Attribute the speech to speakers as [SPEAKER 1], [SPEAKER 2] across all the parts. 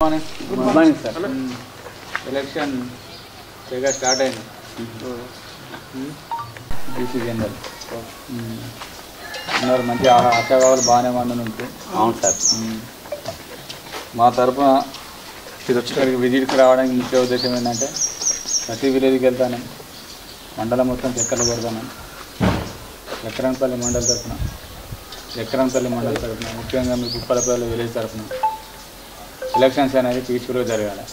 [SPEAKER 1] Good morning sir. Election తెగ start అయింది. BC general ఉన్నారు, మంచి ఆశాభావాలు బాగానే మంది ఉంటుంది.
[SPEAKER 2] అవును సార్.
[SPEAKER 1] మా తరఫున ఇక్కడికి విజిట్కి రావడానికి ముఖ్య ఉద్దేశం ఏంటంటే ప్రతి విలేజ్కి వెళ్తాను, మండలం మొత్తం చెక్కలు కొడతాను. ఎకరంపల్లి మండలి తరఫున ముఖ్యంగా మీ కుప్పలపల్లి విలేజ్ తరఫున ఎలక్షన్స్ అనేది పీస్ఫుల్గా జరగాలి.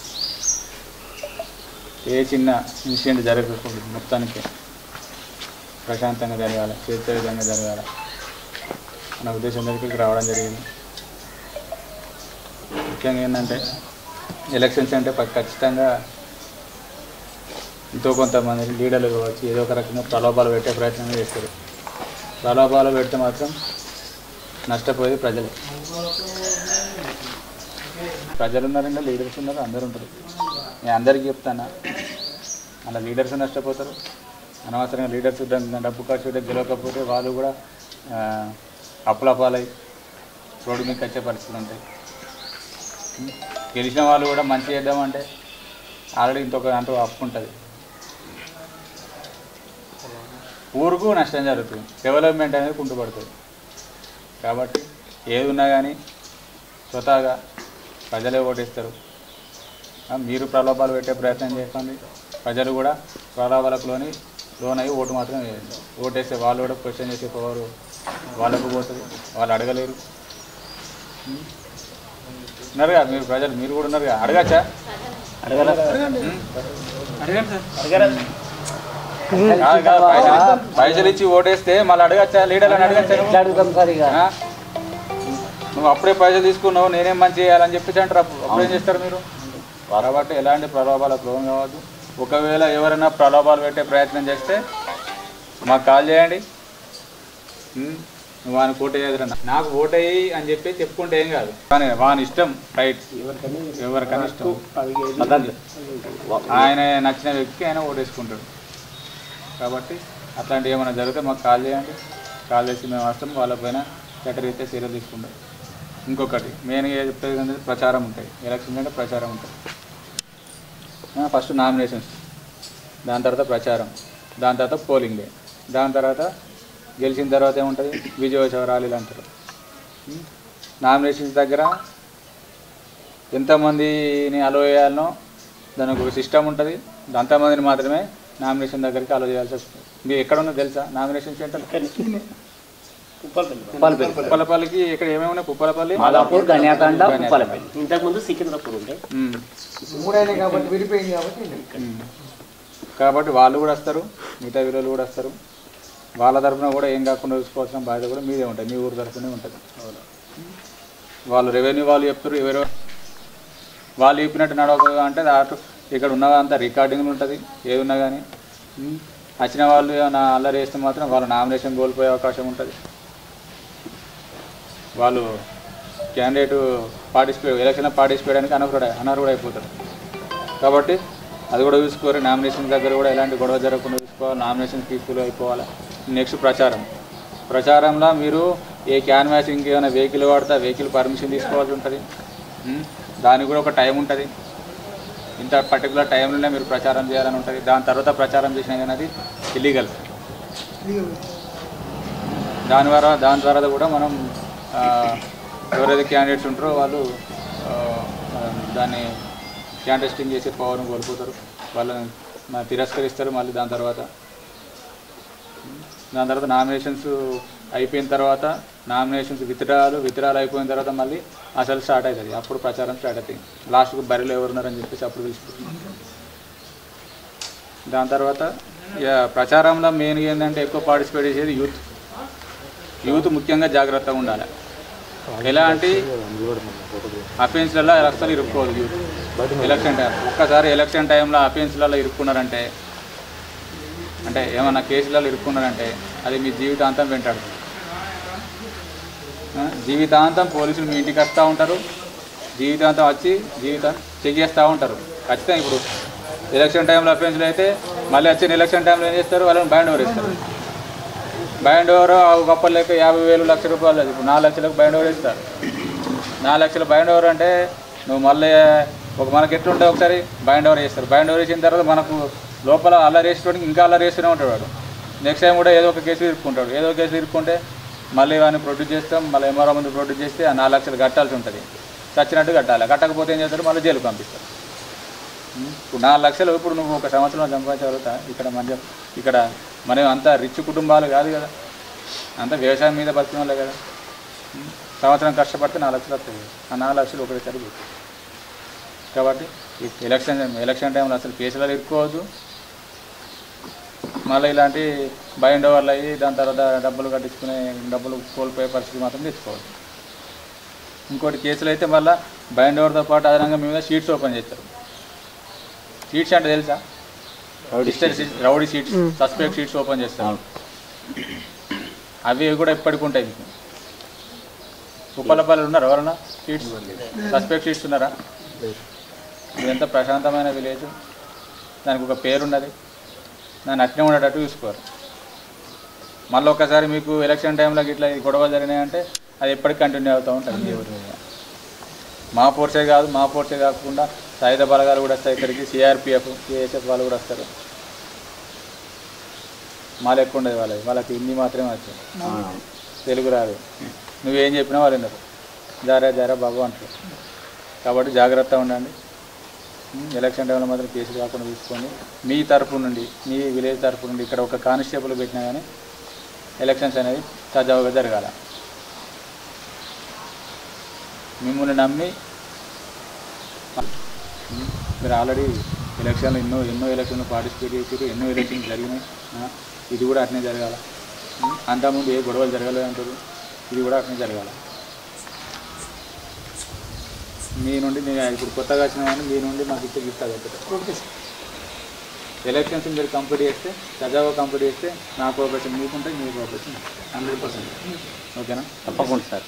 [SPEAKER 1] ఏ చిన్న ఇన్సిడెంట్ జరగకూడదు, మొత్తానికి ప్రశాంతంగా జరగాలి, స్వేచ్ఛాయుతంగా జరగాలి అన్న ఉద్దేశంతో ఇక్కడికి రావడం జరిగింది. ముఖ్యంగా ఏంటంటే ఎలక్షన్స్ అంటే ఖచ్చితంగా ఎంతో కొంతమంది లీడర్లు కావచ్చు ఏదో ఒక రకంగా ప్రలోభాలు పెట్టే ప్రయత్నం చేస్తారు. ప్రలోభాలు పెడితే మాత్రం నష్టపోయేది ప్రజలు. ప్రజలు ఉన్నారంటే లీడర్స్ ఉన్నారు, అందరూ ఉంటారు. నేను అందరికీ చెప్తాను, అలా లీడర్స్ నష్టపోతారు. అనవసరంగా లీడర్స్ డబ్బు ఖర్చు పెట్టి గెలవకపోతే వాళ్ళు కూడా అప్పులపాలై రోడ్డు మీకు వచ్చే పరిస్థితులు ఉంటాయి. గెలిచిన వాళ్ళు కూడా మంచి చేద్దామంటే ఆల్రెడీ ఇంకొక అంటూ అప్పు ఉంటుంది. ఊరుకు నష్టం జరుగుతుంది, డెవలప్మెంట్ అనేది కుంటుపడుతుంది. కాబట్టి ఏది ఉన్నా కానీ స్వతహాగా ప్రజలే ఓటేస్తారు. మీరు ప్రలోభాలు పెట్టే ప్రయత్నం చేయకండి. ప్రజలు కూడా ప్రలోభాలకు లోనయ్యి ఓటు మాత్రం వేయండి. ఓటేస్తే వాళ్ళు కూడా క్వశ్చన్ చేసే పవరు వాళ్ళకు పోతుంది, వాళ్ళు అడగలేరు. ఉన్నారుగా మీరు ప్రజలు, మీరు కూడా ఉన్నారుగా, అడగచ్చా? పైసలు ఇచ్చి ఓటేస్తే మళ్ళీ అడగచ్చా? లీడర్ అని అడగచ్చా? నువ్వు అప్పుడే పైసలు తీసుకున్నావు, నేనేం మంచి చేయాలని చెప్పేసి అంటారు. అప్పుడేం చేస్తారు మీరు? కాబట్టి ఎలాంటి ప్రలోభాలకు లోన్ కావద్దు. ఒకవేళ ఎవరైనా ప్రలోభాలు పెట్టే ప్రయత్నం చేస్తే మాకు కాల్ చేయండి. నువ్వు వానికి ఓటు చేయదురన్నా, నాకు ఓటు అయ్యి అని చెప్పి చెప్పుకుంటే ఏం కాదు. కానీ వాని ఇష్టం, రైట్, ఎవరికైనా ఇష్టం. ఆయన నచ్చిన వ్యక్తికి ఆయన ఓటేసుకుంటాడు. కాబట్టి అట్లాంటివి ఏమైనా జరిగితే మాకు కాల్ చేయండి. కాల్ చేసి మేము వస్తాం, వాళ్ళపైన చట్టరీత్యా చర్యలు తీసుకుంటాం. ఇంకొకటి మెయిన్గా చెప్పేది అంటే ప్రచారం ఉంటాయి. ఎలక్షన్ అంటే ప్రచారం ఉంటుంది. ఫస్ట్ నామినేషన్స్, దాని తర్వాత ప్రచారం, దాని తర్వాత పోలింగ్ డే, దాని తర్వాత గెలిచిన తర్వాత ఏముంటుంది విజయోత్సవ ర్యాలీలు అంటారు. నామినేషన్స్ దగ్గర ఎంతమందిని అలో చేయాలనో దానికి ఒక సిస్టమ్ ఉంటుంది. అంతమందిని మాత్రమే నామినేషన్ దగ్గరికి అలో చేయాల్సి వస్తుంది. మీరు ఎక్కడ ఉన్నదో తెలుసా? నామినేషన్ సెంటర్ కుప్పలపల్లికి ఇక్కడ ఏమేమి ఉన్నాయి? కుప్పలపల్లి,
[SPEAKER 2] ఇంతకుముందు సికింద్రాపూర్ ఉండే.
[SPEAKER 1] కాబట్టి వాళ్ళు కూడా వస్తారు, మిగతా వీళ్ళు కూడా వస్తారు. వాళ్ళ తరఫున కూడా ఏం కాకుండా చూసుకోవాల్సిన బాధ్యత కూడా మీదే ఉంటుంది, మీ ఊరు తరఫునే ఉంటుంది. వాళ్ళు రెవెన్యూ వాళ్ళు చెప్తారు, ఎవరో వాళ్ళు చెప్పినట్టు నడవక అంటే దాంట్లో ఇక్కడ ఉన్నదంతా రికార్డింగ్లు ఉంటుంది. ఏది ఉన్నా కానీ వచ్చిన వాళ్ళు నా అల్లరి వేస్తే మాత్రం వాళ్ళ నామినేషన్ కోల్పోయే అవకాశం ఉంటుంది. వాళ్ళు క్యాండిడేట్ ఎలక్షన్లో పార్టిసిపేట్ చేయడానికి అనర్హుడు అయిపోతారు. కాబట్టి అది కూడా చూసుకోవాలి. నామినేషన్ దగ్గర కూడా ఎలాంటి గొడవ జరగకుండా చూసుకోవాలి. నామినేషన్ పీస్ఫుల్ అయిపోవాలి. నెక్స్ట్ ప్రచారంలో మీరు ఏ క్యాన్వాసింగ్కి ఏమైనా వెహికల్ వాడితే వెహికల్ పర్మిషన్ తీసుకోవాల్సి ఉంటుంది. దానికి కూడా ఒక టైం ఉంటుంది. ఇంత పర్టికులర్ టైంలోనే మీరు ప్రచారం చేయాలని ఉంటుంది. దాని తర్వాత ప్రచారం చేసినది అనేది ఇల్లీగల్. దాని తర్వాత కూడా మనం ఎవరైతే క్యాండిడేట్స్ ఉంటారో వాళ్ళు దాన్ని క్యాంటెస్టింగ్ చేసే పవర్ని కోల్పోతారు. వాళ్ళని తిరస్కరిస్తారు. మళ్ళీ దాని తర్వాత నామినేషన్స్ అయిపోయిన తర్వాత నామినేషన్స్ విత్డ్రాలు అయిపోయిన తర్వాత మళ్ళీ అసలు స్టార్ట్ అవుతుంది. అప్పుడు ప్రచారం స్టార్ట్ అవుతుంది. లాస్ట్కు బరిలో ఎవరున్నారని చెప్పేసి అప్పుడు పిలుచుకుంటున్నాం. దాని తర్వాత ప్రచారంలో మెయిన్గా ఏంటంటే ఎక్కువ పార్టిసిపేట్ చేసేది యూత్ ముఖ్యంగా జాగ్రత్తగా ఉండాలి. ఎలాంటి అఫెన్స్లలో అసలు ఇరుక్కోదు యూత్. ఎలక్షన్ టైం ఒక్కసారి ఎలక్షన్ టైంలో అఫెన్స్లలో ఇరుక్కున్నారంటే, అంటే ఏమన్నా కేసులలో ఇరుక్కున్నారంటే అది మీ జీవితాంతం వెంటాడుతుంది. జీవితాంతం పోలీసులు మీ ఇంటికి వస్తూ ఉంటారు. జీవితాంతం వచ్చి చెక్ చేస్తూ ఉంటారు. ఖచ్చితంగా ఇప్పుడు ఎలక్షన్ టైంలో అఫెన్స్లు అయితే మళ్ళీ వచ్చిన ఎలక్షన్ టైంలో ఏం చేస్తారు? వాళ్ళని బైండ్ ఓవర్ ఇస్తారు. బైండ్ ఓవర్ గొప్ప లెక్క 50,000 1,00,000 రూపాయలు. ఇప్పుడు 4 లక్షలకు బైండ్ ఓవర్ ఇస్తారు. 4 లక్షల బైండ్ ఓవర్ అంటే నువ్వు మళ్ళీ మనకి ఎట్లుంటే ఒకసారి బైండ్ ఓవర్ చేస్తారు. బైండ్ ఓవర్ చేసిన తర్వాత మనకు లోపల అల్లరి వేసేటోడికి ఇంకా అల్లరి వేస్తూనే ఉంటాడు వాడు. నెక్స్ట్ టైం కూడా ఏదో ఒక కేసు ఇరుక్కుంటాడు. ఏదో కేసు ఇరుక్కుంటే మళ్ళీ వాడిని ప్రొడ్యూస్ చేస్తాం. మళ్ళీ ఎంఆర్ఓ ముందు ప్రొడ్యూస్ చేస్తే ఆ 4 లక్షలు కట్టాల్సి ఉంటుంది. చచ్చినట్టు కట్టాలి. కట్టకపోతే ఏం చేస్తారు, మళ్ళీ జైలుకు పంపిస్తారు. ఇప్పుడు 4 లక్షలు ఇప్పుడు నువ్వు ఒక సంవత్సరంలో సంపాదించగలుగుతా? ఇక్కడ మనం అంతా రిచ్ కుటుంబాలు కాదు కదా, అంతా వ్యవసాయం మీద బతికిన వాళ్ళే కదా. సంవత్సరం కష్టపడితే 4 లక్షలు వస్తాయి. ఆ 4 లక్షలు ఒకటేసారి పోతాయి. కాబట్టి ఎలక్షన్ టైంలో అసలు కేసులలో ఇరుక్కోవద్దు. మళ్ళీ ఇలాంటి బైండ్ ఓవర్లు అయ్యి దాని తర్వాత డబ్బులు కోల్పోయే పరిస్థితి మాత్రం తెచ్చుకోవద్దు. ఇంకోటి కేసులు అయితే మళ్ళీ బైండ్ ఓవర్తో పాటు అదనంగా మీద షీట్స్ ఓపెన్ చేస్తారు. షీట్స్ అంటే తెలుసా? Rowdy sheets, suspect sheets open చేస్తారు. అవి కూడా ఇప్పటికి ఉంటాయి. మీకు ఉప్పలపల్లి ఉన్నారు ఎవరన్నా షీట్స్, సస్పెక్ట్ షీట్స్ ఉన్నారా? ఇది ఎంత ప్రశాంతమైన విలేజ్, దానికి ఒక పేరున్నది. దాన్ని అట్నే ఉండేటట్టు చూసుకోరు. మళ్ళీ ఒకసారి మీకు ఎలక్షన్ టైంలో ఇట్లా గొడవలు జరిగినాయంటే అది ఎప్పటికి కంటిన్యూ అవుతూ ఉంటుంది మీ ఊరి మీద. మా ఫోర్సే కాకుండా సాయుధ బలగాలు కూడా వస్తాయి ఇక్కడికి. సిఆర్పిఎఫ్, సిఐఎస్ఎఫ్ వాళ్ళు కూడా వస్తారు. మాలు ఎక్కువ ఉండేది వాళ్ళకి హిందీ మాత్రమే వచ్చాయి, తెలుగు రాదు. నువ్వేం చెప్పినా వాళ్ళు విన్నారు. జారా బాబు అంటారు. కాబట్టి జాగ్రత్త ఉండండి. ఎలక్షన్ టైంలో మాత్రం కేసులు కాకుండా తీసుకొని మీ తరపు నుండి, మీ విలేజ్ తరపు నుండి ఇక్కడ ఒక కానిస్టేబుల్ పెట్టినా కానీ ఎలక్షన్స్ అనేవి సజావుగా జరగాల. మిమ్మల్ని నమ్మి మీరు ఆల్రెడీ ఎలక్షన్లు ఎన్నో ఎలక్షన్లు పార్టిసిపేట్ చేసారు, ఎన్నో ఎలక్షన్లు జరిగినాయి. ఇది కూడా అట్నే జరగాల. అంతకుముందు ఏ గొడవలు జరగలేదు అంటారు, ఇది కూడా అట్నే జరగాల. మీ నుండి నేను ఇప్పుడు కొత్తగా వచ్చిన కానీ మీ నుండి మాకు ఇచ్చే గిఫ్ట్ అది. ఎలక్షన్స్ మీరు కంప్లీట్ చేస్తే, సజావుగా కంప్లీట్ చేస్తే నా కోఆపరేషన్ మీకుంటే, మీ కోఆపరేషన్ 100%. ఓకేనా?
[SPEAKER 2] తప్పకుండా సార్.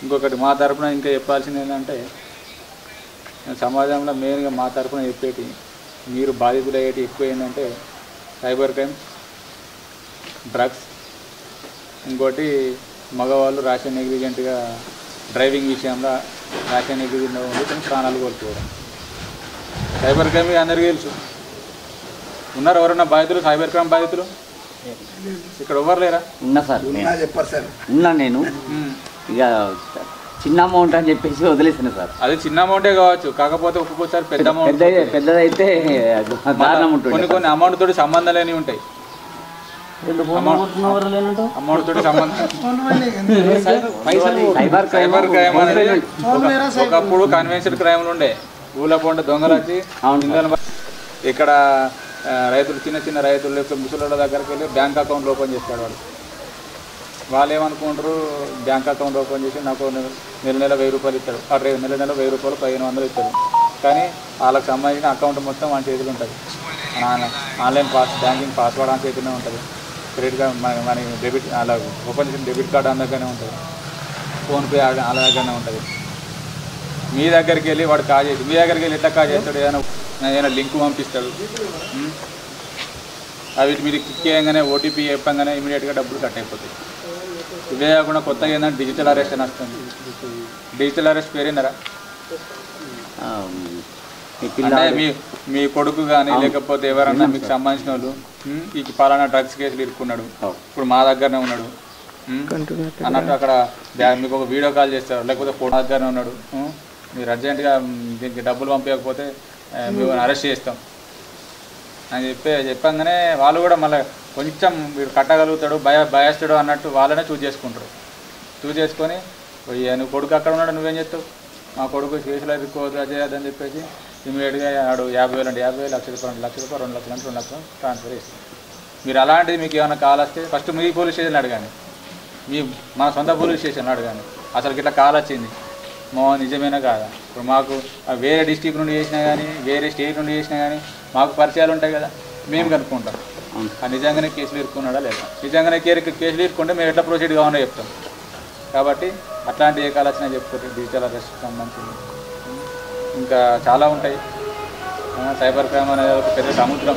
[SPEAKER 1] ఇంకొకటి మా తరఫున ఇంకా చెప్పాల్సింది ఏంటంటే, సమాజంలో మెయిన్గా మా తరఫున చెప్పేటి, మీరు బాధితులు అయ్యేటి ఎక్కువ ఏంటంటే సైబర్ క్రైమ్, డ్రగ్స్, ఇంకోటి మగవాళ్ళు ర్యాష్ నెగ్లిజెంట్గా డ్రైవింగ్ విషయంలో ర్యాష్ నెగ్లిజెంట్గా ఉండి కొన్ని ప్రాణాలు కోల్పోవడం. సైబర్ క్రైమ్ అందరికీ తెలుసు. ఉన్నారు ఎవరన్నా బాధితులు, సైబర్ క్రైమ్ బాధితులు ఇక్కడ ఎవరు లేరా?
[SPEAKER 2] ఉన్నా సార్, ఉన్నా నేను. ఇక చిన్న అమౌంట్ అని చెప్పేసి వదిలేసిన సార్.
[SPEAKER 1] అది చిన్న అమౌంటే కావచ్చు, కాకపోతే ఒక్కొక్కసారి పెద్ద అమౌంట్,
[SPEAKER 2] పెద్దదైతే
[SPEAKER 1] కొన్ని అమౌంట్ తోటి సంబంధం లేని ఉంటాయి. అమౌంట్ తోటి సంబంధం. సైబర్ క్రైమ్ అనేది ఒకప్పుడు కన్వెన్షన్ క్రైమ్లు ఉండే. ఊళ్ళో పోంటే దొంగలు వచ్చి ఇక్కడ రైతులు, చిన్న రైతులు లేకపోతే ముసలోళ్ళ దగ్గరికి వెళ్ళి బ్యాంక్ అకౌంట్లు ఓపెన్ చేస్తాడు వాడు. వాళ్ళు ఏమనుకుంటారు, బ్యాంక్ అకౌంట్ ఓపెన్ చేసి నాకు నెల 1000 రూపాయలు ఇస్తాడు. నెల 1000 రూపాయలు 1500 ఇస్తాడు. కానీ వాళ్ళకి సంబంధించిన అకౌంట్ మొత్తం మన చేతిలో ఉంటుంది. ఆన్లైన్ బ్యాంకింగ్ పాస్వర్డ్ మన చేతిలో ఉంటుంది. క్రెడిట్ కార్డ్ మన డెబిట్ అలా ఓపెన్ చేసిన డెబిట్ కార్డు మన దగ్గరనే ఉంటుంది. ఫోన్పే వాళ్ళ దగ్గరనే ఉంటుంది. మీ దగ్గరికి వెళ్ళి వాడు కాల్ చేసి, మీ దగ్గరికి వెళ్ళి ఎట్లా కాల్ చేస్తాడు, ఏదైనా లింక్ పంపిస్తాడు. అవి మీరు క్లిక్ చేయగానే ఓటీపీ చెప్పగానే ఇమీడియట్గా డబ్బులు కట్ అయిపోతాయి. ఇవే కాకుండా కొత్తగా ఏంటంటే డిజిటల్ అరెస్ట్ అని వస్తుంది. డిజిటల్ అరెస్ట్ పేరేందరా? అంటే మీ కొడుకు కానీ లేకపోతే ఎవరన్నా మీకు సంబంధించిన వాళ్ళు ఈ పలానా డ్రగ్స్ కేసులు ఇరుక్కున్నాడు, ఇప్పుడు మా దగ్గరనే ఉన్నాడు అన్నట్టు అక్కడ మీకు ఒక వీడియో కాల్ చేస్తారు, లేకపోతే ఫోటో దగ్గరనే ఉన్నాడు, మీరు అర్జెంటుగా దీనికి డబ్బులు పంపించకపోతే మేము అరెస్ట్ చేస్తాం అని చెప్పంగానే వాళ్ళు కూడా మళ్ళీ కొంచెం వీడు కట్టగలుగుతాడు, భయస్తాడు అన్నట్టు వాళ్ళనే చూజ్ చేసుకుంటారు. చూజ్ చేసుకొని నువ్వు కొడుకు అక్కడ ఉన్నాడు, నువ్వేం చేస్తావు, మా కొడుకు కేసులో ఇరుక్కోవద్దు అదే అదని చెప్పేసి ఇమీడియట్గా ఆడు 50,000 అంటే 50,000, లక్ష రూపాయలు 1 లక్ష రూపాయలు, 2 లక్షలు అంటే 2 లక్షలు ట్రాన్స్ఫర్ చేస్తాం. మీరు అలాంటిది మీకు ఏమైనా కాల్ వస్తే ఫస్ట్ మీ పోలీస్ స్టేషన్లో అడగాలి, మన సొంత పోలీస్ స్టేషన్లో అడగాలి అసలు ఇట్లా కాల్ వచ్చింది నిజమేనా కాదా. ఇప్పుడు మాకు వేరే డిస్ట్రిక్ట్ నుండి చేసినా కానీ, వేరే స్టేట్ నుండి చేసినా కానీ మాకు పరిచయాలు ఉంటాయి కదా, మేము కనుక్కుంటాం నిజంగానే కేసులు ఇరుక్కున్నాడా లేదా. నిజంగానే కేసులు ఇరుక్కుంటే మేము ఎట్లా ప్రొసీడ్ కావాలో చెప్తాం. కాబట్టి అట్లాంటి ఏ కాల్ వచ్చినా చెప్పుకోండి. డిజిటల్ అరెస్ట్ సంబంధించింది ఇంకా చాలా ఉంటాయి. సైబర్ క్రైమ్ అనేది ఒక పెద్ద సముద్రం.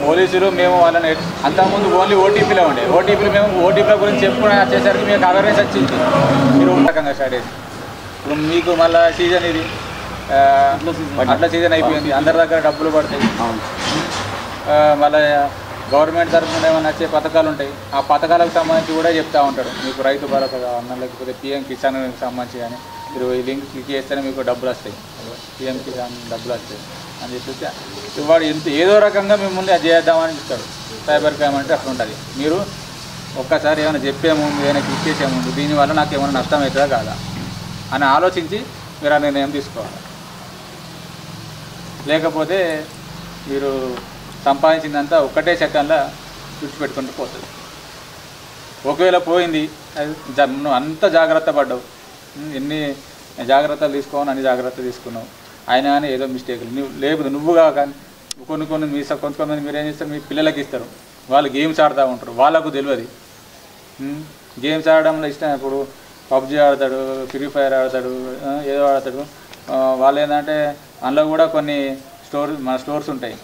[SPEAKER 1] పోలీసులు మేము వాళ్ళని అంతకుముందు ఓన్లీ ఓటీపీలో ఉండే, ఓటీపీలో గురించి చెప్పుకుని వచ్చేసరికి మీకు అవేర్నెస్ వచ్చింది, మీరు రకంగా స్టార్ట్ చేసి ఇప్పుడు మీకు మళ్ళీ సీజన్ ఇది అట్లా సీజన్ అయిపోయింది, అందరి దగ్గర డబ్బులు పడతాయి. మళ్ళీ గవర్నమెంట్ తరఫున ఏమైనా వచ్చే పథకాలు ఉంటాయి, ఆ పథకాలకు సంబంధించి కూడా చెప్తూ ఉంటాడు. మీకు రైతు భరోసా కావాలన్నా లేకపోతే పిఎం కిసాన్కి సంబంధించి కానీ మీరు ఈ లింక్ క్లిక్ చేస్తేనే మీకు డబ్బులు వస్తాయి, పిఎం కిసాన్ డబ్బులు వస్తాయి అని చెప్పేసి వాడు ఏదో రకంగా మిమ్మల్ని అది చేద్దామని చెప్తాడు. సైబర్ క్రైమ్ అంటే అట్లా ఉంటుంది. మీరు ఒక్కసారి ఏమైనా చెప్పే ముందు ఏమైనా క్లిక్ చేసే ముందు దీనివల్ల నాకు ఏమైనా నష్టం అవుతుందా కాదా అని ఆలోచించి మీరు ఆ నిర్ణయం తీసుకోవాలి. లేకపోతే మీరు సంపాదించిందంతా ఒక్కటే సెకండ్లో విడిచిపెట్టుకుంటూ పోతుంది. ఒకవేళ పోయింది నువ్వు అంత జాగ్రత్త పడ్డావు, ఎన్ని జాగ్రత్తలు తీసుకోవాలి అన్ని జాగ్రత్తలు తీసుకున్నావు, అయినా కానీ ఏదో మిస్టేక్లు లేకపోతే నువ్వు కాక కొన్ని కొంతమంది మీరు ఏం చేస్తారు, మీ పిల్లలకి ఇస్తారు, వాళ్ళు గేమ్స్ ఆడుతూ ఉంటారు, వాళ్ళకు తెలియదు గేమ్స్ ఆడడంలో ఇష్టం. ఇప్పుడు పబ్జీ ఆడతాడు, ఫ్రీ ఫైర్ ఆడతాడు, ఏదో ఆడతాడు. వాళ్ళు ఏంటంటే అందులో కూడా కొన్ని స్టోర్స్ ఉంటాయి,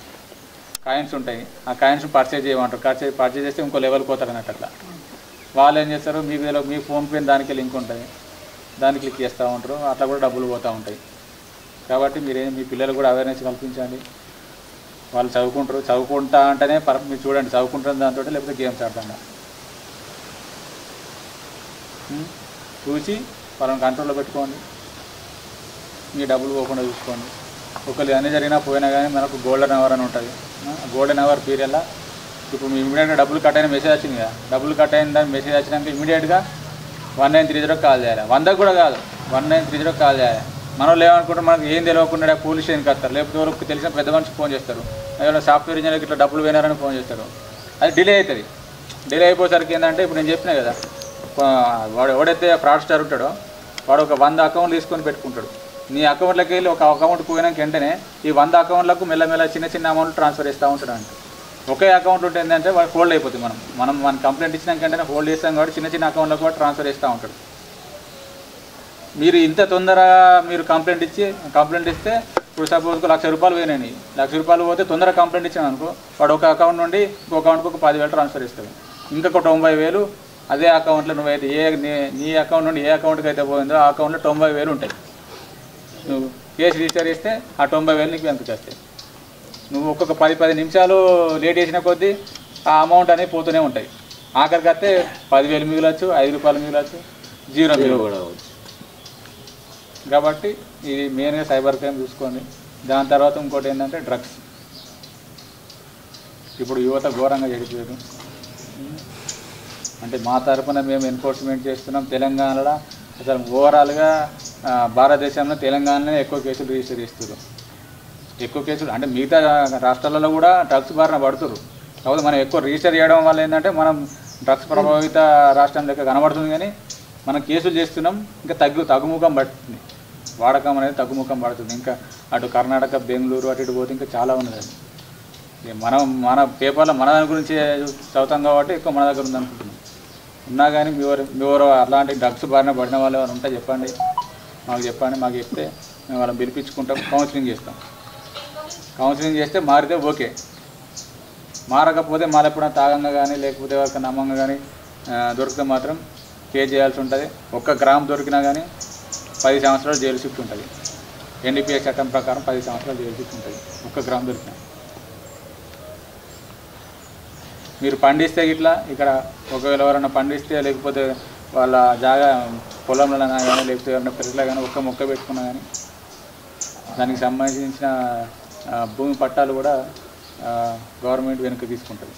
[SPEAKER 1] కాయిన్స్ ఉంటాయి. ఆ కాయిన్స్ పర్చేజ్ చేయమంటారు, పర్చేజ్ చేస్తే ఇంకో లెవెల్కి పోతారు అన్నట్టు. అట్లా వాళ్ళు ఏం చేస్తారు, మీ ఫోన్పే దానికి లింక్ ఉంటుంది, దాన్ని క్లిక్ చేస్తూ ఉంటారు, అట్లా కూడా డబ్బులు పోతూ ఉంటాయి. కాబట్టి మీ పిల్లలు కూడా అవేర్నెస్ కల్పించండి. వాళ్ళు చదువుకుంటా అంటేనే మీరు చూడండి, చదువుకుంటున్న దాంతో లేకపోతే గేమ్స్ ఆడుతున్నా చూసి వాళ్ళని కంట్రోల్లో పెట్టుకోండి, మీ డబ్బులు పోకుండా చూసుకోండి. ఒకళ్ళు అన్నీ జరిగినా పోయినా కానీ మనకు గోల్డెన్ అవర్ అని ఉంటుంది. గోల్డెన్ అవర్ పీరియడ్లో ఇప్పుడు మీ ఇమీడియట్గా డబ్బులు కట్ అయిన మెసేజ్ వచ్చింది కదా, డబ్బులు కట్ అయిన దాని మెసేజ్ వచ్చినాక ఇమీడియట్గా 1930 కాల్ చేయాలి. 100 కూడా కాదు, 1930 కాల్ చేయాలి. మనం లేవనుకుంటే మనకు ఏం తెలియకుండా పోలీస్ స్టేషన్కి వస్తారు, లేకపోతే ఎవరికి తెలిసిన పెద్ద మనిషికి ఫోన్ చేస్తారు, ఏదైనా సాఫ్ట్వేర్ ఇంజనీర్కి ఇట్లా డబ్బులు పోయినారని ఫోన్ చేస్తారు. అది డిలే అవుతుంది. డిలే అయిపోయేసరికి ఏంటంటే ఇప్పుడు నేను చెప్పినా కదా, వాడు ఎవడైతే ఫ్రాడ్స్టర్ ఉంటాడో వాడు ఒక 100 అకౌంట్లు తీసుకొని పెట్టుకుంటాడు. నీ అకౌంట్లోకి వెళ్ళి ఒక అకౌంట్ పోయినాక వెంటనే ఈ 100 అకౌంట్లకు మెల్లమెల్ల చిన్న అమౌంట్ ట్రాన్స్ఫర్ చేస్తూ ఉంటాడు. అంటే ఒకే అకౌంట్ ఉంటే ఏంటంటే వాడు హోల్డ్ అయిపోతుంది. మనం కంప్లైంట్ ఇచ్చినాక వెంటనే హోల్డ్ చేస్తాం కాబట్టి చిన్న అకౌంట్లకు కూడా ట్రాన్స్ఫర్ చేస్తూ ఉంటాడు. మీరు ఇంత తొందరగా మీరు కంప్లైంట్ ఇస్తే ఇప్పుడు సపోజ్ ₹1,00,000 పోయినాయి, ₹1,00,000 పోతే తొందరగా కంప్లైంట్ ఇచ్చాను అనుకో, వాడు ఒక అకౌంట్ నుండి ఇంకో అకౌంట్కి ఒక 10,000 ట్రాన్స్ఫర్ ఇస్తాడు. ఇంకొక 90,000 అదే అకౌంట్లో నువ్వైతే నీ అకౌంట్ నుండి ఏ అకౌంట్కి అయితే పోయిందో ఆ అకౌంట్లో 90,000 ఉంటాయి. నువ్వు కేసు రిజిస్టర్ చేస్తే ఆ 90,000 నీకు వెనక్కి వస్తాయి. నువ్వు ఒక్కొక్క 10 నిమిషాలు లేట్ చేసిన కొద్దీ ఆ అమౌంట్ అనేది పోతూనే ఉంటాయి. ఆఖరికి వస్తే 10,000 మిగలచ్చు, ₹5 మిగలచ్చు, జీరో మిగలవచ్చు. కాబట్టి ఇది మెయిన్గా సైబర్ క్రైమ్ చూసుకోండి. దాని తర్వాత ఇంకోటి ఏంటంటే డ్రగ్స్. ఇప్పుడు యువత ఘోరంగా చెడిపోయారు. అంటే మా తరఫున మేము ఎన్ఫోర్స్మెంట్ చేస్తున్నాం. తెలంగాణలో అసలు ఓవరాల్గా భారతదేశంలో తెలంగాణలో ఎక్కువ కేసులు రిజిస్టర్ చేస్తున్నారు. ఎక్కువ కేసులు అంటే మిగతా రాష్ట్రాలలో కూడా డ్రగ్స్ బారిన పడుతున్నారు. కాకపోతే మనం ఎక్కువ రిజిస్టర్ చేయడం వల్ల ఏంటంటే మనం డ్రగ్స్ ప్రభావిత రాష్ట్రం లెక్క కనబడుతుంది, కానీ మనం కేసులు చేస్తున్నాం. ఇంకా తగ్గుముఖం పడుతుంది, వాడకం అనేది తగ్గుముఖం పడుతుంది. ఇంకా అటు కర్ణాటక, బెంగళూరు అటు పోతే ఇంకా చాలా ఉన్నది. మన పేపర్లో మన దాని గురించి చదువుతాం కాబట్టి ఎక్కువ మన దగ్గర ఉందనుకుంటున్నాం. ఉన్నా కానీ ఎవరు అలాంటి డ్రగ్స్ బారిన పడిన వాళ్ళు ఎవరు ఉంటే చెప్పండి, మాకు చెప్తే మేము వాళ్ళని పిలిపించుకుంటాం, కౌన్సిలింగ్ చేస్తాం. కౌన్సిలింగ్ చేస్తే మారితే ఓకే, మారకపోతే మళ్ళీ ఎప్పుడైనా తాగంగా కానీ లేకపోతే ఎవరికైనా నమ్మంగా కానీ దొరికితే మాత్రం కేసు చేయాల్సి ఉంటుంది. 1 గ్రామ్ దొరికినా కానీ 10 సంవత్సరాలు జైలు షిఫ్ట్ ఉంటుంది. ఎన్డీపీఎస్ చట్టం ప్రకారం 10 సంవత్సరాలు జైలు షిఫ్ట్ ఉంటుంది 1 గ్రామ్ దొరికినా. మీరు పండిస్తే ఇట్లా ఇక్కడ ఒకవేళ ఎవరైనా పండిస్తే లేకపోతే వాళ్ళ జాగా పొలంలో కానీ లేకపోతే ఎవరైనా పెరుగులో కానీ ఒక్క మొక్క పెట్టుకున్నా కానీ దానికి సంబంధించిన భూమి పట్టాలు కూడా గవర్నమెంట్ వెనక్కి తీసుకుంటుంది.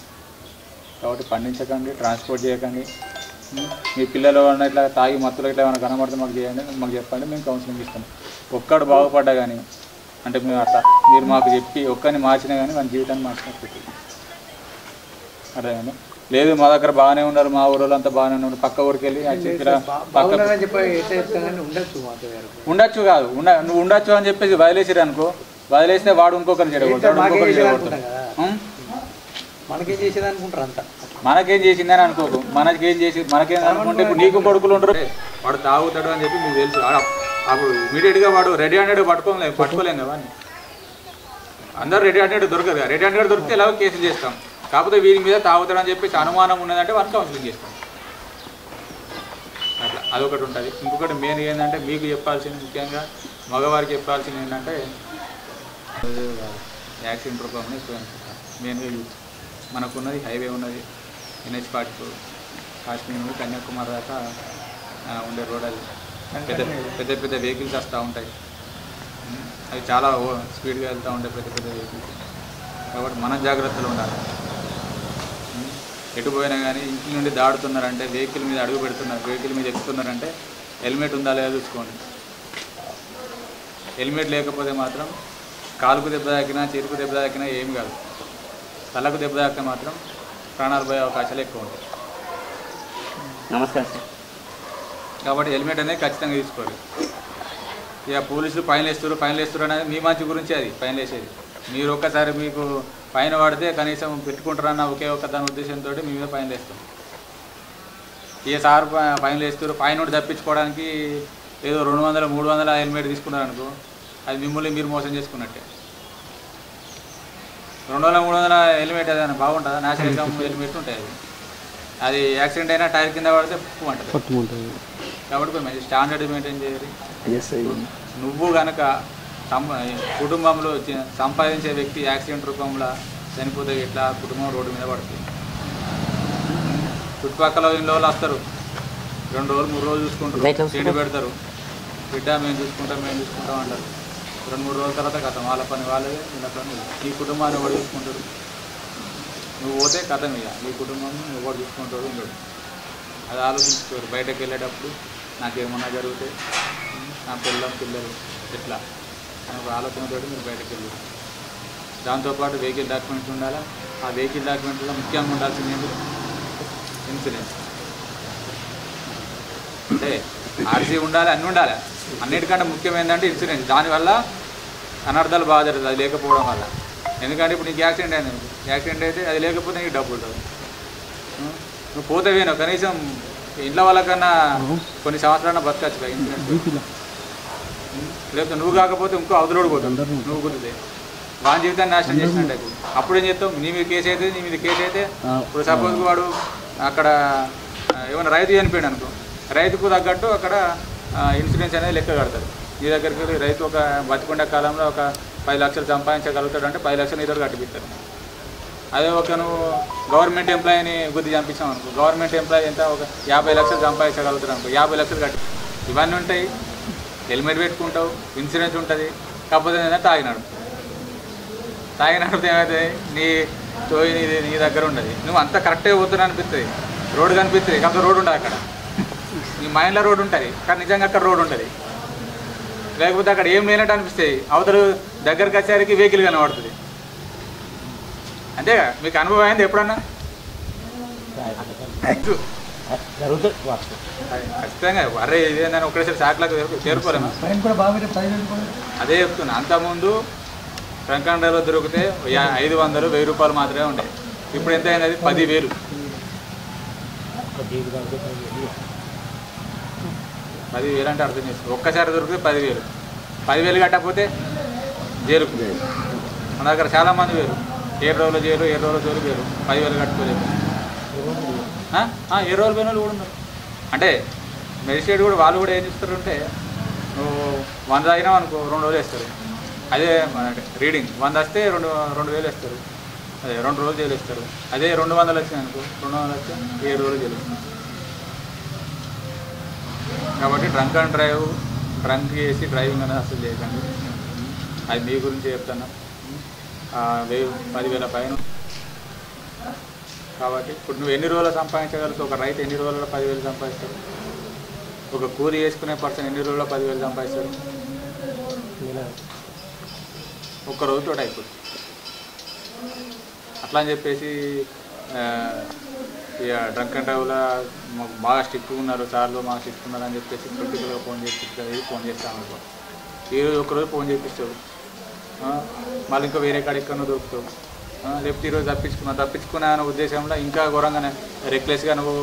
[SPEAKER 1] కాబట్టి పండించకండి, ట్రాన్స్పోర్ట్ చేయకండి. మీ పిల్లలు ఏమైనా ఇట్లా తాగి మత్తులో ఇట్లా ఏమైనా కనబడితే మాకు చెప్పండి, మేము కౌన్సిలింగ్ ఇస్తాం. ఒక్కడు బాగుపడ్డా కానీ అంటే మేము అట్లా మీరు మాకు చెప్పి ఒక్కరిని మార్చినా కానీ మన జీవితాన్ని మార్చినట్టు. అర్థమైంది? లేదు మా దగ్గర బాగానే ఉన్నారు, మా ఊళ్ళో అంతా బాగానే ఉన్నారు, పక్క ఊరికి వెళ్ళి ఉండొచ్చు కాదు నువ్వు ఉండొచ్చు అని చెప్పేసి వదిలేసిరు అనుకో, వదిలేస్తే వాడు ఇంకొకరిని చెడగొడతాడు.
[SPEAKER 3] మనకేం చేసేది అనుకుంటారు అంతా.
[SPEAKER 1] మనకేం చేసిందని అనుకోకు, మనకేం అనుకుంటే ఇప్పుడు నీకు కొడుకులు ఉంటారు, వాడు తాగుతాడు అని చెప్పి మీకు తెలుసు. అప్పుడు ఇమీడియట్గా వాడు రెడీ హ్యాండెడ్ పట్టుకోలేం కదా. అందరూ రెడీ హ్యాండెడ్ దొరకదు కదా. రెడీ హ్యాండెడ్ దొరికితే ఎలాగో కేసులు చేస్తాం. కాకపోతే వీరి మీద తాగుతాడని చెప్పేసి అనుమానం ఉన్నదంటే వాడిని కౌన్సిలింగ్ చేస్తాం. అట్లా అదొకటి ఉంటుంది. ఇంకొకటి మెయిన్ ఏంటంటే మీకు చెప్పాల్సింది, ముఖ్యంగా మగవారికి చెప్పాల్సింది ఏంటంటే యాక్సిడెంట్ రూపంలో ఎక్కువ మెయిన్గా యూత్. మనకున్నది హైవే ఉన్నది, NH-44 కాశ్మీర్ నుండి కన్యాకుమారి దాకా ఉండే రోడ్. అది పెద్ద పెద్ద వెహికల్స్ వస్తూ ఉంటాయి, అవి చాలా స్పీడ్గా వెళ్తూ ఉంటాయి పెద్ద పెద్ద వెహికల్స్. కాబట్టి మనం జాగ్రత్తలు ఉండాలి. ఎటు పోయినా కానీ ఇంటి నుండి దాడుతున్నారంటే, వెహికల్ మీద అడుగు పెడుతున్నారు, వెహికల్ మీద ఎక్కుతున్నారంటే హెల్మెట్ ఉందా లేదా చూసుకోండి. హెల్మెట్ లేకపోతే మాత్రం కాలుకు దెబ్బ తాకినా, చేతుకు దెబ్బ తాకినా ఏమి కాదు, తలకు దెబ్బ తాకితే మాత్రం ప్రాణాలు పోయే అవకాశాలు ఎక్కువ ఉంటాయి.
[SPEAKER 2] నమస్కారం సార్.
[SPEAKER 1] కాబట్టి హెల్మెట్ అనేది ఖచ్చితంగా తీసుకోవాలి. ఇక పోలీసులు ఫైన్లు వేస్తారు అనేది మీ మంచి గురించి, అది ఫైన్లు వేసేది. మీరు ఒక్కసారి మీకు ఫైన్ పడితే కనీసం పెట్టుకుంటారన్న ఒకే ఒక దాని ఉద్దేశంతో మీ మీద ఫైన్లు వేస్తాం. ఇక సార్ ఫైన్లు వేస్తారు, ఫైన్ నుండి తప్పించుకోవడానికి ఏదో 200, 300 హెల్మెట్ తీసుకున్నారనుకో, అది మిమ్మల్ని మీరు మోసం చేసుకున్నట్టే. 200, 300 హెల్మెట్ ఏదైనా బాగుంటుందా? నాశనం హెల్మెట్ ఉంటాయి. అది యాక్సిడెంట్ అయినా టైర్ కింద పడితే పట్టుకుంటుంది. కాబట్టి కొంచెం స్టాండర్డ్ మెయింటైన్ చేయాలి. నువ్వు కనుక కుటుంబంలో సంపాదించే వ్యక్తి యాక్సిడెంట్ రూపంలో చనిపోతే ఇట్లా కుటుంబం రోడ్డు మీద పడుతుంది. చుట్టుపక్కల ఇళ్ళ వాళ్ళు వస్తారు, 2 రోజులు 3 రోజులు చూసుకుంటారు, చేడు పెడతారు, బిడ్డ మేము చూసుకుంటాం అంటారు. 2-3 రోజుల తర్వాత కథం, వాళ్ళ పని వాళ్ళదే, వీళ్ళ పని ఈ కుటుంబాన్ని ఎవరు చూసుకుంటారు? నువ్వు పోతే కథం, ఇక ఈ కుటుంబం ఎవరు చూసుకుంటాడు ఉండడు. అది ఆలోచించుకోరు. బయటకు వెళ్ళేటప్పుడు నాకేమన్నా జరిగితే నా పిల్లలు ఎట్లా అని ఒక ఆలోచనతో మీరు బయటకు వెళ్ళారు. దాంతోపాటు వెహికల్ డాక్యుమెంట్స్ ఉండాలి. ఆ వెహికల్ డాక్యుమెంట్లో ముఖ్యంగా ఉండాల్సింది ఏంటి? ఇన్సూరెన్స్. అంటే ఆర్సీ ఉండాలి, అన్నీ ఉండాలి. అన్నిటికంటే ముఖ్యమైనదంటే ఇన్సూరెన్స్. దానివల్ల అనర్థాలు బాగా జరుగుతుంది అది లేకపోవడం వల్ల. ఎందుకంటే ఇప్పుడు నీకు యాక్సిడెంట్ అయితే అది లేకపోతే నీకు డబ్బు ఉంటుంది. నువ్వు పోతేవేనో కనీసం ఇంట్లో వాళ్ళకన్నా కొన్ని సంవత్సరాల బతకచ్చు ఇన్సూరెన్స్. లేకపోతే నువ్వు కాకపోతే ఇంకో అవతలోడు పోతుంది, నువ్వు కుదిరితే వాని జీవితాన్ని నాశనం చేసినట్టు. అప్పుడు ఏం చేస్తావు? నీ మీద కేసు అయితే ఇప్పుడు సపోజ్ వాడు అక్కడ ఏమైనా రైతు చనిపోయాడు అనుకో, రైతుకు తగ్గట్టు అక్కడ ఇన్సూరెన్స్ అనేది లెక్క కడతారు. నీ దగ్గరికి వెళ్ళి రైతు ఒక బతికుండే కాలంలో ఒక 10 లక్షలు సంపాదించగలుగుతాడు అంటే 10 లక్షలు నీ దగ్గర కట్టిపిస్తారు. అదే ఒక నువ్వు గవర్నమెంట్ ఎంప్లాయీని గుద్ది చంపించాం అనుకో, గవర్నమెంట్ ఎంప్లాయీ ఎంత ఒక 50 లక్షలు సంపాదించగలుగుతాడు అనుకో, 50 లక్షలు కట్టి. ఇవన్నీ ఉంటాయి. హెల్మెట్ పెట్టుకుంటావు, ఇన్సూరెన్స్ ఉంటుంది. కాకపోతే ఏంటంటే తాగినప్పుడు ఏమవుతుంది? నీ దగ్గర ఉండదు. నువ్వు అంతా కరెక్ట్గా పోతున్నా అనిపిస్తుంది, రోడ్డు కనిపిస్తుంది, కాకపోతే రోడ్డు ఉండదు అక్కడ. నీ మైండ్లో రోడ్డు ఉంటుంది కానీ నిజంగా అక్కడ రోడ్డు ఉంటుంది. లేకపోతే అక్కడ ఏం లేనట్టు అనిపిస్తుంది, అవతల దగ్గరికి వచ్చేసరికి వెహికల్ కనబడుతుంది. అంతేగా? మీకు అనుభవం అయింది ఎప్పుడన్నా? ఖచ్చితంగా. అరే ఇదేందని ఒకటేసారి శాఖలకు చేరుకోలేమా? అదే చెప్తున్నా. అంతకుముందు ట్రంక్ అండ్ డ్రైవ్లో దొరికితే 500, 1000 రూపాయలు మాత్రమే ఉండేది. ఇప్పుడు ఎంత అయినది? 10,000. 10,000 అంటే అర్థం చేసుకో. ఒక్కసారి దొరికితే 10,000. 10,000 కట్టకపోతే జైలుకు. మన దగ్గర చాలామంది వేరు 7 రోజుల జైలు, 7 రోజుల జైలు వేరు. 10,000 కట్టుకోలేదు. 7 రోజులు పోయిన వాళ్ళు కూడా ఉన్నారు. అంటే మెజిస్ట్రేట్ కూడా వాళ్ళు కూడా ఏం చేస్తారంటే, నువ్వు 100 అయినావు అనుకో 2 రోజులు వేస్తారు. అదే రీడింగ్ 100 వస్తే 2,000 వేస్తారు. అదే 2 రోజులు జైలు వేస్తారు. అదే 200 వచ్చినాయి అనుకో, 200 వస్తే 7 రోజులు జైలు వేస్తారు. కాబట్టి డ్రంక్ చేసి డ్రైవింగ్ అనేది అసలు చేయకండి. అది మీ గురించి చెప్తాను. 10,000 పైన. కాబట్టి ఇప్పుడు నువ్వు ఎన్ని రోజులు సంపాదించగలుగుతావు? ఒక రైతు ఎన్ని రోజుల్లో 10,000 సంపాదిస్తాడు? ఒక కూలి వేసుకునే పర్సన్ ఎన్ని రోజుల్లో 10,000 సంపాదిస్తాడు? ఒక్క రోజుతో అయిపోతుంది. అట్లా అని చెప్పేసి ఇక డ్రంక్ అండ్ డ్రైవ్లో బాగా స్ట్రిక్ట్గా ఉన్నారు సార్లు, బాగా స్ట్రిక్ట్ ఉన్నారు అని చెప్పేసి పొలిటికల్గా ఫోన్ చేస్తాను అనుకో. ఈరోజు ఒక్కరోజు ఫోన్ చేపిస్తావు, మళ్ళీ ఇంకా వేరే కాడ ఎక్కడో దొరుకుతావు. లేకపోతే ఈరోజు తప్పించుకున్నా అనే ఉద్దేశంలో ఇంకా ఘోరంగానే రెక్లెస్గా నువ్వు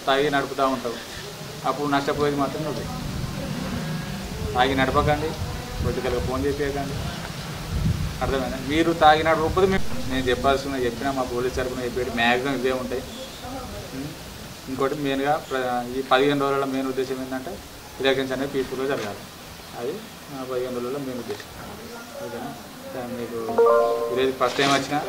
[SPEAKER 1] తాగి నడుపుతూ ఉంటావు. అప్పుడు నష్టపోయేది మాత్రం నువ్వు. తాగి నడపకండి, పొలిటికల్గా ఫోన్ చేపించకండి. అర్థమైందా? మీరు తాగి నడపకపోతే నేను చెప్పినా మా పోలీస్ తరఫున చెప్పేది మ్యాక్సిమం ఇవే ఉంటాయి. ఇంకోటి మెయిన్గా ఈ 15 రోజుల మెయిన్ ఉద్దేశం ఏంటంటే ఎలక్షన్స్ అనేవి పీస్ఫుల్గా జరగాలి. అది 15 రోజుల మెయిన్ ఉద్దేశం. ఓకేనా? మీకు విలేజ్ ఫస్ట్ టైం వచ్చినా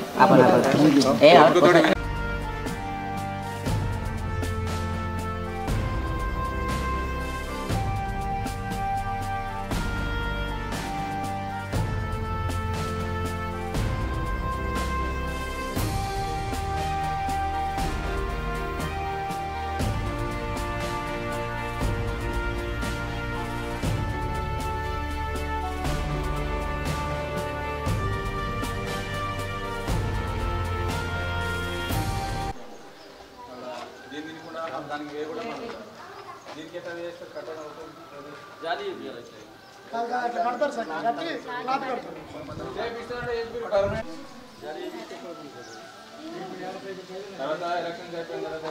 [SPEAKER 1] దానికి కూడా దీనికి ఎట్లా చేస్తే కట్టడం తర్వాత ఎలక్షన్స్ అయిపోయిన తర్వాత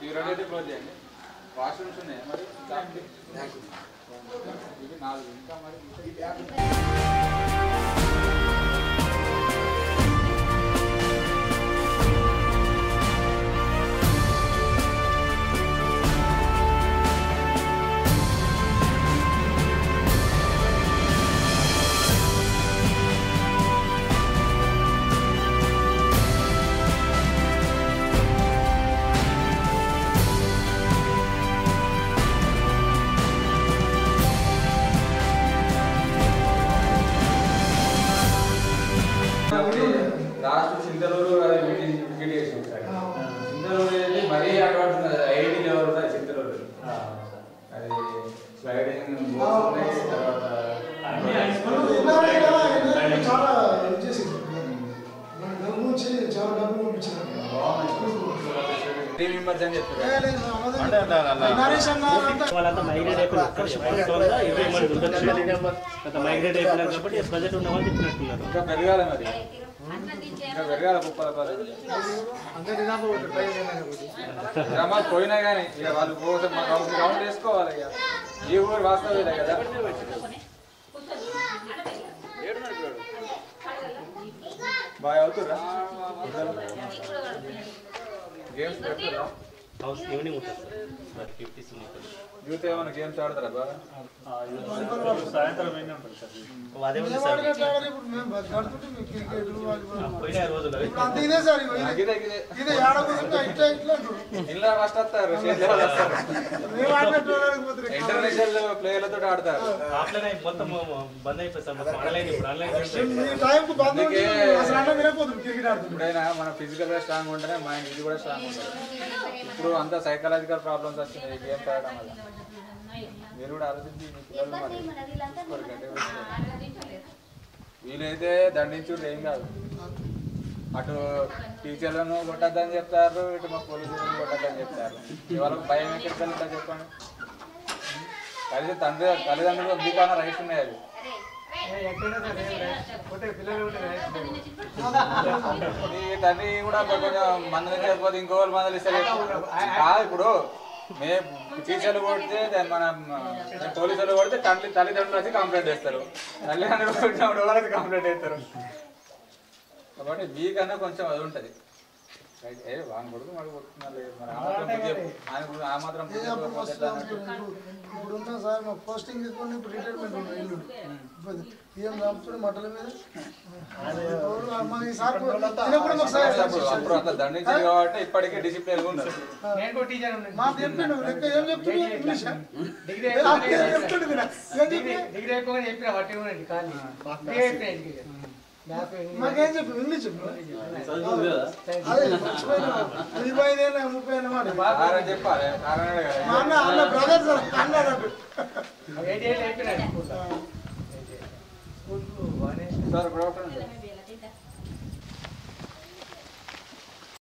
[SPEAKER 1] ఇవి రెండైతే క్లోజ్ చేయండి. వాష్రూమ్స్ ఉన్నాయి మరి ఇవి 4 ఇంకా మరి లాస్ట్ చింతలూరు అది వికెట్ వేసింది సార్. చింతలూరు వెళ్ళి మరీ అడ్వాన్స్ ఉన్నది. 80 లెవెల్ ఉంటుంది చింతలూరు. అది స్లైడింగ్ బోర్డ్స్ ఉన్నాయి. తర్వాత 3 మెంబర్స్ అని చెప్తారు.
[SPEAKER 4] వాళ్ళంతా మైగ్రేట్ అయిపోయినారు కాబట్టి ప్రజెంట్ ఉన్న వాళ్ళు చెప్పినట్టున్నారు.
[SPEAKER 1] ఇంకా పెరగాలి మరి, ఇంకా పెరగాలి. గ్రామాలు పోయినా కానీ ఇక వాళ్ళు కోసం రౌండ్ వేసుకోవాలి. ఇక ఈ ఊరు వాస్తవే కదా. బాగా అవుతుందా గేమ్స్ పెడుతురా?
[SPEAKER 4] ఈవినింగ్ ఉంటుంది సార్ 50
[SPEAKER 1] యూత్ ఏమైనా గేమ్స్ ఆడతారా బాగా?
[SPEAKER 4] సాయంత్రం అదే ఉంది సార్. పోయిన రోజులు
[SPEAKER 1] ఇలా ఫస్ట్ వస్తారు, ఇంటర్నేషనల్ ప్లేయర్లతో ఆడతారు.
[SPEAKER 4] ఆఫ్లైన్ మొత్తం బంద్ అయిపోయింది సార్. ఆన్లైన్ ఇప్పుడు ఆన్లైన్
[SPEAKER 1] ఇప్పుడైనా మన ఫిజికల్ గా స్ట్రాంగ్ ఉంటేనే మైండ్ ఇది కూడా స్ట్రాంగ్ ఉంటుంది. ఇప్పుడు అంతా సైకలాజికల్ ప్రాబ్లమ్స్ వచ్చినాయి గేమ్స్ ఆడడం వల్ల. మీరు కూడా ఆలోచించి వీలైతే దండించుడు ఏం కాదు. అటు టీచర్లను కొట్టద్దని చెప్తారు, ఇటు మా పోలీసులను కొట్టద్దని చెప్తారు. ఇవాళ భయం ఎక్కడికి వెళ్తా చెప్పండి. తల్లిదండ్రులు మీకన్నా రైట్స్ ఉన్నాయి. అది మీ తండ్రి కూడా కొంచెం మందులు లేకపోతే ఇంకోళ్ళు మందులు ఇస్తారు. ఇప్పుడు మేము టీచర్లు కొడితే మన పోలీసులు కొడితే తల్లిదండ్రులు వచ్చి కంప్లైంట్ చేస్తారు, తల్లిదండ్రులు కొట్టినప్పుడు వాళ్ళకి కంప్లైంట్ చేస్తారు. కాబట్టి మీకన్నా కొంచెం అది ఉంటుంది. వాని కొడుకు మాకు కొడుతున్నారు ఆ మాత్రం
[SPEAKER 5] ఇప్పుడున్నా సార్ మా పోస్టింగ్ తీసుకొని ఇప్పుడు రిటైర్మెంట్ ఉన్నాయి ఇల్లు ఏం రాపుతుండే మటల మీద
[SPEAKER 1] అప్పుడు అంత దండించారు కాబట్టి ఇప్పటికే డిసిప్లిన్ ఉన్నారు.
[SPEAKER 5] మాకు చెప్పిండు లెక్క ఏం చెప్తుండే ఇంగ్లీష్ మాకేం చెప్పి ఇంగ్లీష్ అదే 30 అన్నమాట.
[SPEAKER 1] చెప్పాలి
[SPEAKER 5] మా అన్న బ్రదర్ సార్ అన్నాడు.
[SPEAKER 1] Sir good afternoon.